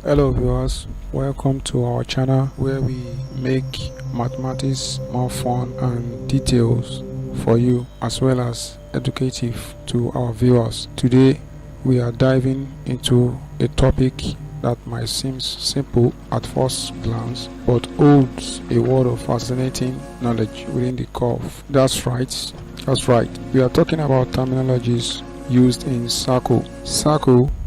Hello viewers, welcome to our channel where we make mathematics more fun and details for you as well as educative to our viewers. Today we are diving into a topic that might seem simple at first glance but holds a world of fascinating knowledge within the curve. That's right. We are talking about terminologies used in circle.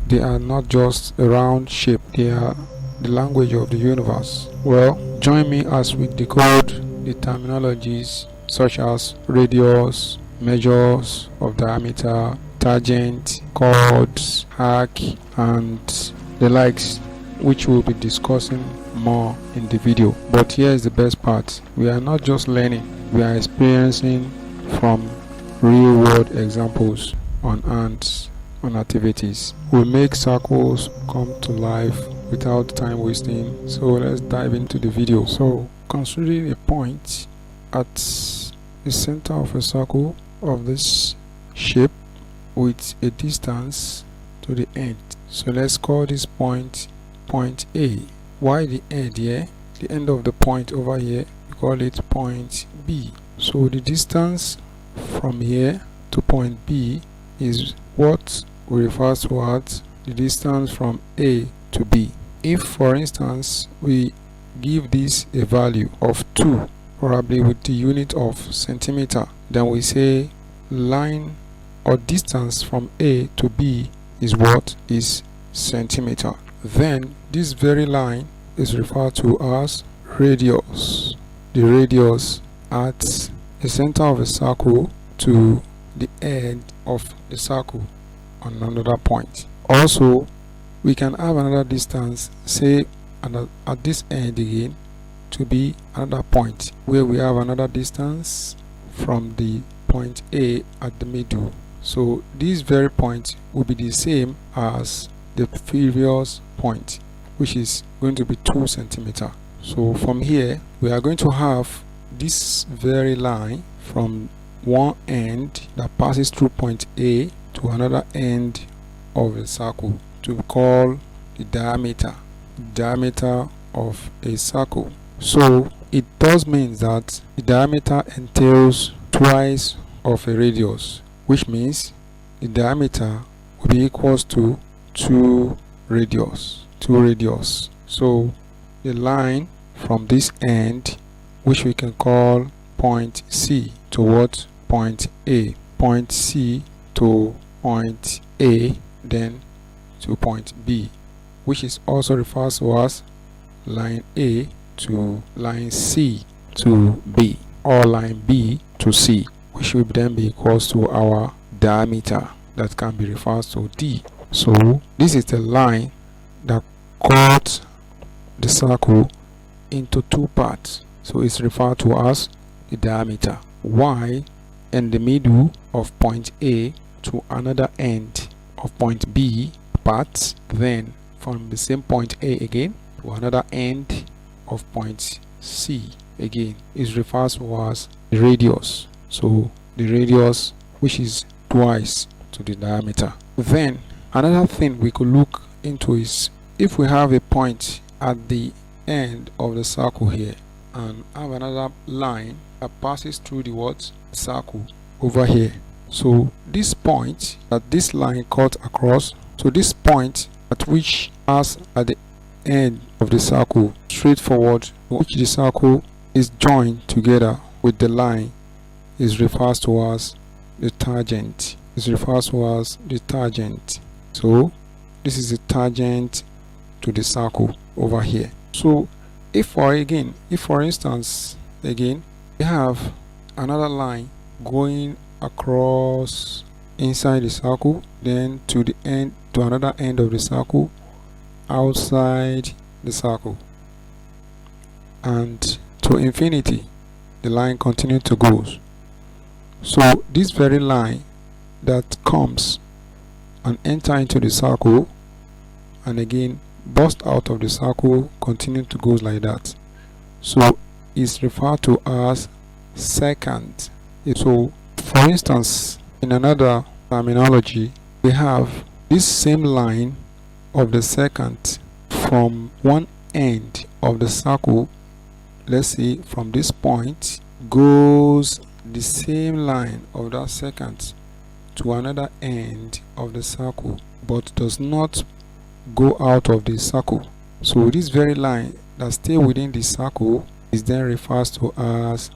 They are not just a round shape, they are the language of the universe. Well, join me as we decode the terminologies such as radius, measures of diameter, tangent, chords, arc, and the likes, which we'll be discussing more in the video. But here is the best part. We are not just learning, we are experiencing from real world examples on ants, on activities. We make circles come to life without time wasting, so let's dive into the video. So considering a point at the center of a circle of this shape with a distance to the end, so let's call this point A. Why the end here? The end of the point over here, we call it point B. So the distance from here to point B is what we refer to as the distance from A to B. If for instance we give this a value of 2, probably with the unit of centimeter, then we say line or distance from A to B is what is centimeter. Then this very line is referred to as radius. The radius at the center of a circle to the end of the circle on another point. Also, we can have another distance, say at this end again, to be another point where we have another distance from the point A at the middle. So this very point will be the same as the previous point, which is going to be 2 centimeter. So from here we are going to have this very line from one end that passes through point A to another end of a circle to call the diameter of a circle. So it does mean that the diameter entails twice of a radius, which means the diameter will be equals to 2 radius. So the line from this end, which we can call point C, towards point A, point C to point A, then to point B, which is also referred to as line A to line C to B, or line B to C, which will then be equals to our diameter that can be referred to D. So this is the line that cuts the circle into 2 parts, so it's referred to as the diameter. While in the middle of point A to another end of point B part, then from the same point A again to another end of point C again is referred to as the radius. So the radius, which is twice to the diameter. Then another thing we could look into is if we have a point at the end of the circle here and have another line that passes through the circle over here. So this point that this line cut across, so this point at which pass at the end of the circle straightforward, which the circle is joined together with the line, is referred to as the tangent. So this is the tangent to the circle over here. So if for instance again we have another line going across inside the circle, then to the end, to another end of the circle outside the circle, and to infinity the line continues to go. So this very line that comes and enter into the circle and again burst out of the circle continue to go like that, so it's referred to as secant. So for instance, in another terminology, we have this same line of the secant from one end of the circle, let's say from this point, goes the same line of that second to another end of the circle, but does not go out of the circle. So this very line that stays within the circle is then refers to as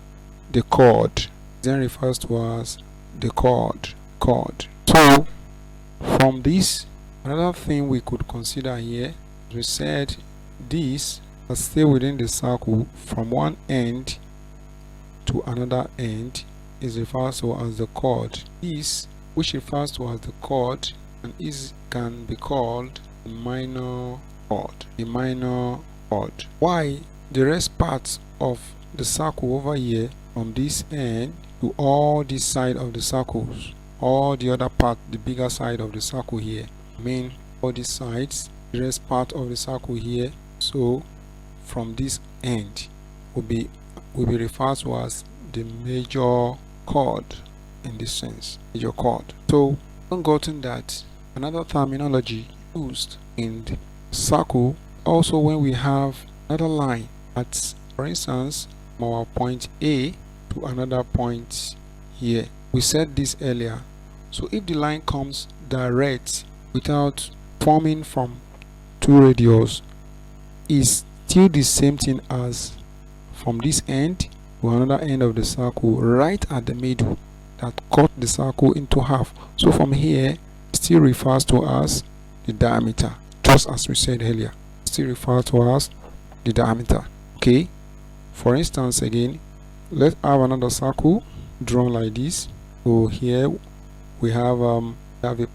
the chord. So from this, another thing we could consider here, we said this that stay within the circle from one end to another end is referred to as the chord. This, which refers to as the chord, and can be called a minor chord. Why the rest parts of the circle over here, from this end to all this side of the circles, all the other part, the bigger side of the circle here, all these sides, the rest part of the circle here, so from this end will be referred to as the major chord in this sense, major chord. So gotten that another terminology used in the circle, also when we have another line at, for instance, from our point A to another point here. We said this earlier. So if the line comes direct without forming from two radius, is still the same thing as from this end to another end of the circle right at the middle that cut the circle into half. So from here, it still refers to as the diameter, just as we said earlier. Still refers to as the diameter. Okay, for instance, again, let's have another circle drawn like this. So here we have a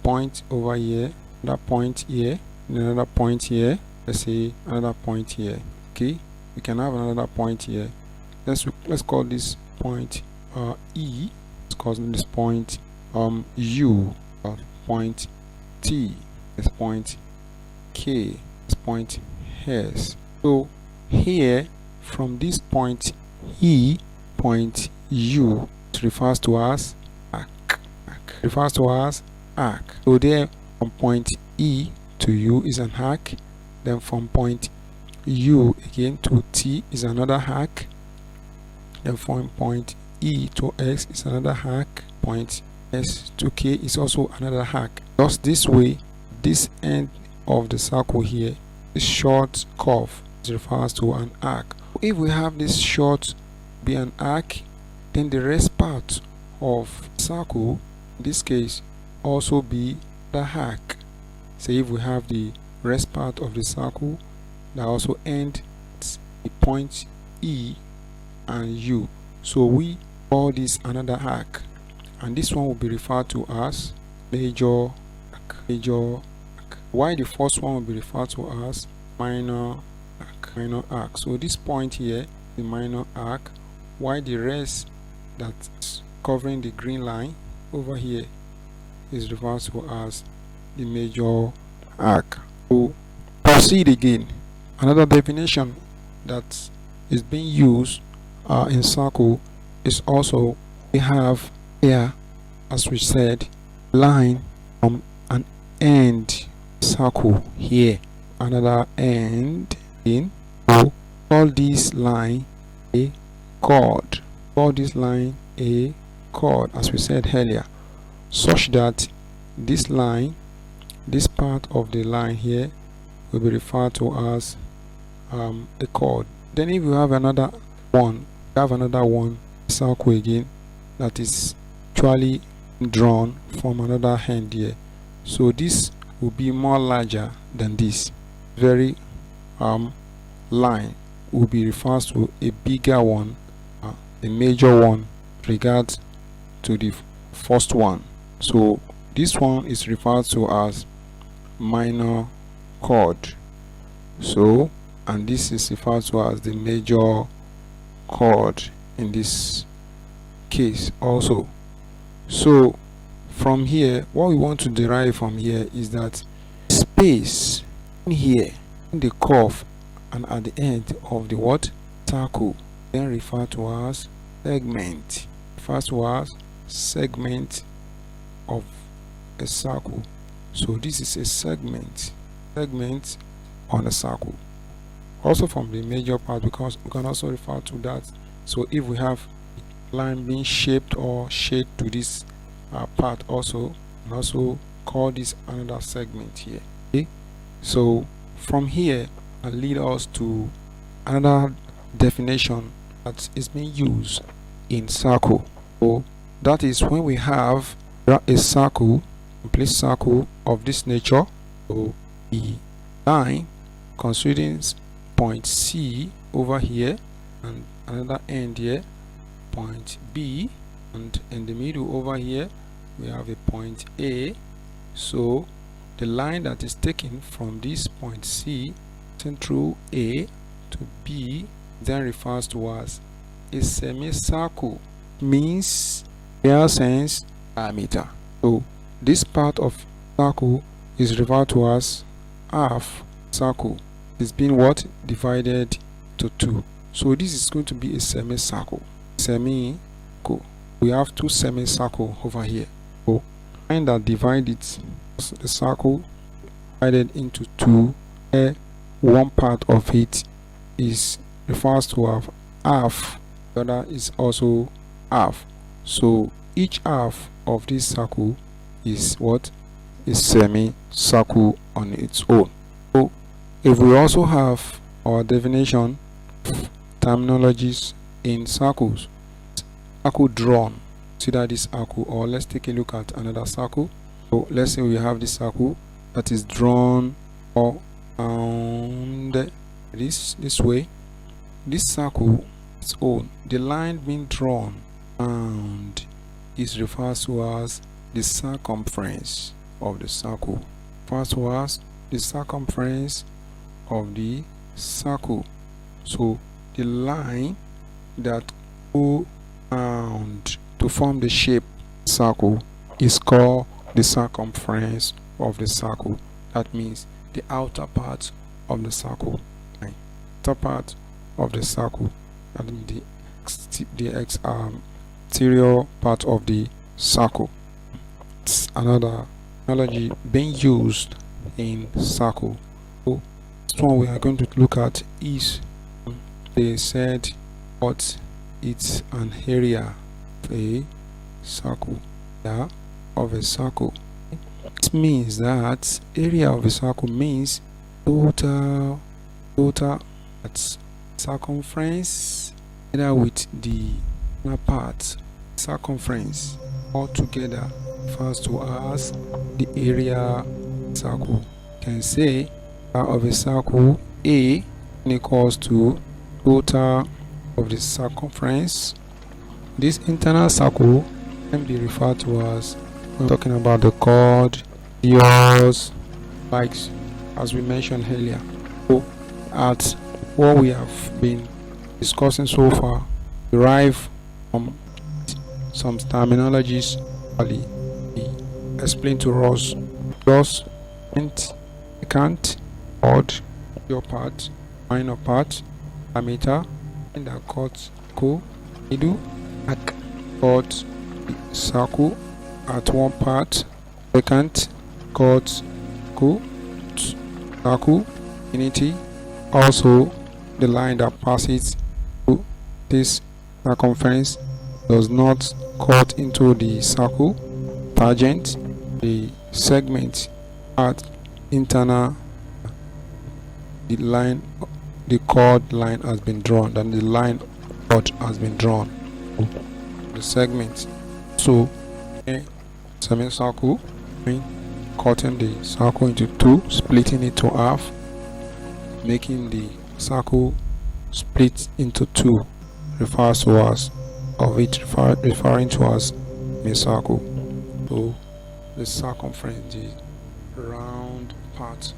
point over here, another point here, and another point here. Let's say another point here. Okay, we can have another point here. Let's call this point E. Let's call this point U. Point T. This point K. This point S. So here, from this point E, point U, it refers to as arc. So there, from point E to U is an arc. Then from point U again to T is another arc. Then from point E to X is another arc. Point S to K is also another arc. Just this way, this end of the circle here, this short curve, refers to an arc. If we have this short be an arc, then the rest part of circle, in this case, also be the arc. So if we have the rest part of the circle that also ends at the point E and U, so we call this another arc, and this one will be referred to as major arc. Why the first one will be referred to as minor arc. So this point here, the minor arc, while the rest that's covering the green line over here is referred to as the major arc. So proceed again. Another definition that is being used in circle is also, we have here, as we said, line from an end circle here, another end in. So call this line a chord. As we said earlier, such that this line, this part of the line here, will be referred to as a chord. Then if you have another one, circle again, that is actually drawn from another hand here. So this will be more larger than this. Very line will be referred to a bigger one, a major one, regards to the first one. So this one is referred to as minor chord. So, and this is referred to as the major chord in this case also. So from here, what we want to derive from here is that space in here, in the curve and at the end of the what? Circle, then referred to as segment. Refers to as segment of a circle. So this is a segment on a circle. Also from the major part, because we can also refer to that. So if we have line being shaped or shaded to this part, also we can also call this another segment here. Okay, so from here and lead us to another definition that is being used in circle. So that is when we have a circle, complete circle of this nature. So the line considering point C over here and another end here, point B, and in the middle over here we have a point A. So the line that is taken from this point C through A to B then refers to as a semicircle, means real sense diameter. So this part of circle is referred to as half circle. It's been what? Divided to 2. So this is going to be a semicircle. Semicircle. We have two semicircle over here. So line that divide it, the circle divided into 2, where one part of it is refers to have half, the other is also half. So each half of this circle is what? A semicircle on its own. So if we also have our definition of terminologies in circles, circle drawn, consider this circle, or let's take a look at another circle. So let's say we have this circle that is drawn or this way. This circle its own, the line being drawn and is referred to as the circumference of the circle. Refers to as the circumference of the circle. So the line that go around to form the shape circle is called the circumference of the circle. That means the outer part of the circle, outer part of the circle, and the exterior part of the circle. It's another analogy being used in circle. So this one we are going to look at is, they said what it's an area of a circle. Yeah, of a circle. It means that area of a circle means total that's circumference together with the inner part. Circumference altogether refers to as the area circle. You can say of a circle A equals to total of the circumference. This internal circle can be referred to as, when talking about the chord, yours, likes, as we mentioned earlier. So at what we have been discussing so far, derive from some terminologies explained to us: plus, secant, chord, your part, minor part, diameter, and the chord, middle, arc, chord, circle at one part, secant, chord, circle, unity. Also, the line that passes through this circumference does not cut into the circle tangent. The segment at internal, the line, the chord line has been drawn, then the line chord has been drawn. The segment. So semicircle, cutting the circle into 2, splitting it to half, making the circle split into 2, refers to us of it referring to as a circle. So the circumference, the round part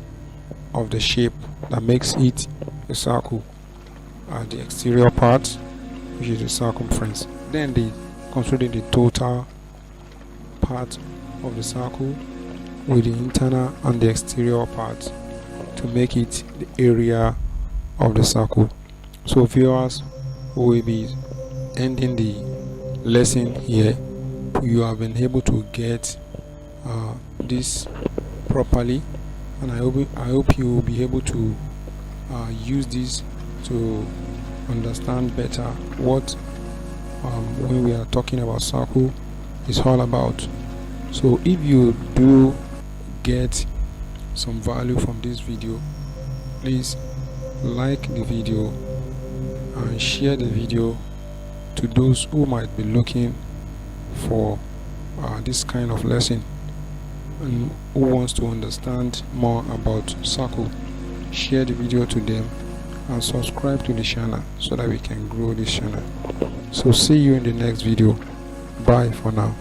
of the shape that makes it a circle, and the exterior part, which is the circumference. Then they consider the total part of the circle with the internal and the exterior part to make it the area of the circle. So viewers, we will be ending the lesson here. You have been able to get this properly, and I hope you will be able to use this to understand better what when we are talking about circle is all about. So if you do get some value from this video, please like the video and share the video to those who might be looking for this kind of lesson and who wants to understand more about circle. Share the video to them and subscribe to the channel so that we can grow this channel. So see you in the next video. Bye for now.